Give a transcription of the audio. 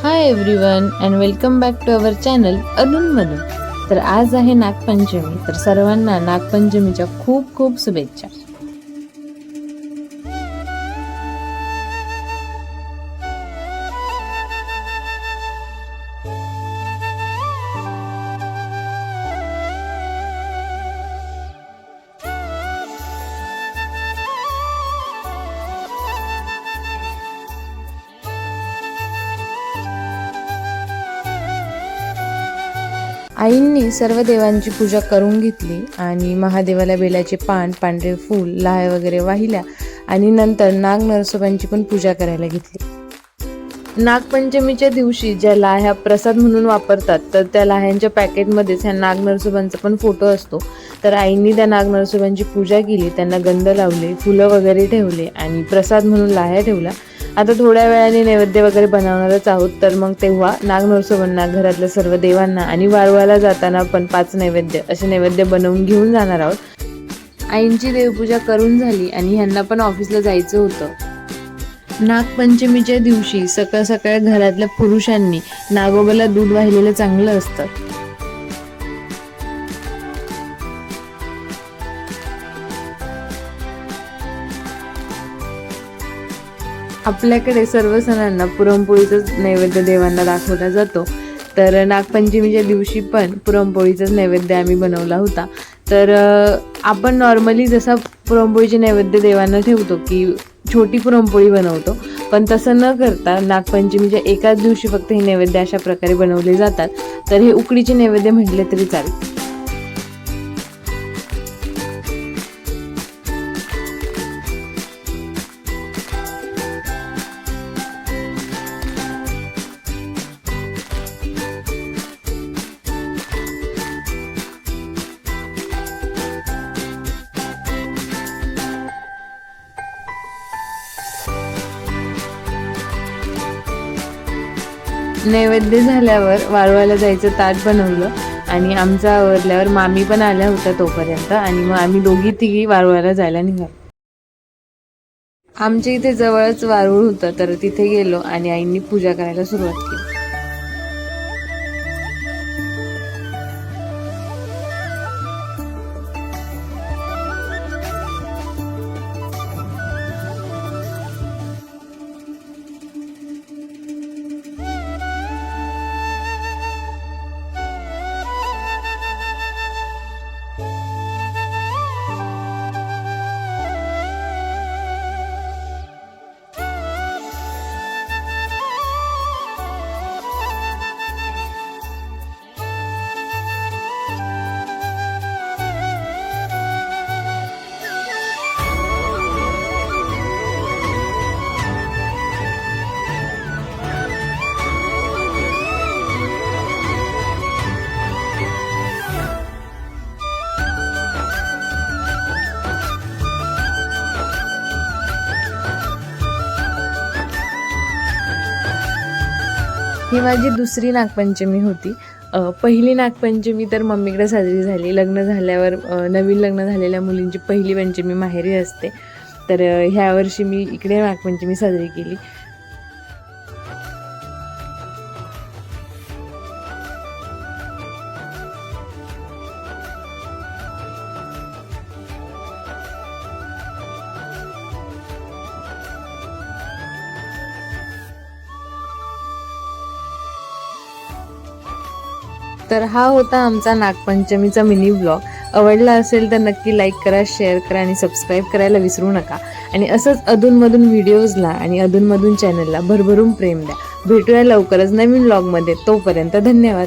High everyone and welcome back to our channel अधूनमधून. तर आज आहे नागपंचमी, तर सर्वांना नागपंचमीच्या खूप खूप शुभेच्छा. आईंनी सर्व देवांची पूजा करून घेतली आणि महादेवाला बेलाचे पान, पांढरे फूल, लाह्या वगैरे वाहिल्या आणि नंतर नाग नरसोबांची पण पूजा करायला घेतली. नागपंचमीच्या दिवशी ज्या लाह्या प्रसाद म्हणून वापरतात, तर त्या लाह्यांच्या पॅकेटमध्येच ह्या नाग नरसोबांचा पण फोटो असतो. तर आईंनी त्या नाग नरसोबांची पूजा केली, त्यांना गंध लावले, फुलं वगैरे ठेवले आणि प्रसाद म्हणून लाह्या ठेवल्या. आता थोड्या वेळाने नैवेद्य वगैरे बनवणारच आहोत, तर मग तेव्हा नाग नरसोबांना, घरातल्या सर्व देवांना आणि वारुळाला जाताना पण 5 नैवेद्य असे नैवेद्य बनवून घेऊन जाणार आहोत. आईंची देवपूजा करून झाली आणि ह्यांना पण ऑफिसला जायचं होतं. नागपंचमीच्या दिवशी सकाळ सकाळ घरातल्या पुरुषांनी नागोबाला दूध वाहिलेलं चांगलं असतं. आपल्याकडे सर्व सणांना पुरणपोळीचाच नैवेद्य देवांना दाखवला जातो. तर नागपंचमीच्या दिवशी पण पुरणपोळीचाच नैवेद्य आम्ही बनवला होता. तर आपण नॉर्मली जसा पुरणपोळीचे नैवेद्य देवांना ठेवतो की छोटी पुरणपोळी बनवतो, पण तसं न करता नागपंचमीच्या एकाच दिवशी फक्त हे नैवेद्य अशा प्रकारे बनवले जातात. तर हे उकडीचे नैवेद्य म्हटले तरी चालेल. नैवेद्य झाल्यावर वारुळाला जायचं ताट बनवलं आणि आमचं आवरल्यावर मामी पण आल्या होत्या तोपर्यंत, आणि मग आम्ही दोघी तिघी वारुळाला जायला निघालो. आमच्या इथे जवळच वारुळ होतं, तर तिथे गेलो आणि आईंनी पूजा करायला सुरुवात केली. ही माझी दुसरी नागपंचमी होती. पहिली नागपंचमी तर मम्मीकडे साजरी झाली. लग्न झाल्यावर नवीन लग्न झालेल्या मुलींची पहिली पंचमी माहेरी असते. तर ह्या वर्षी मी इकडे नागपंचमी साजरी केली. तर हा होता आमचा नागपंचमीचा मिनी ब्लॉग. आवडला असेल तर नक्की लाईक करा, शेअर करा आणि सबस्क्राईब करायला विसरू नका. आणि असंच अधूनमधून व्हिडिओजला आणि अधूनमधून चॅनलला भरभरून प्रेम द्या. भेटूया लवकरच नवीन ब्लॉगमध्ये. तोपर्यंत धन्यवाद.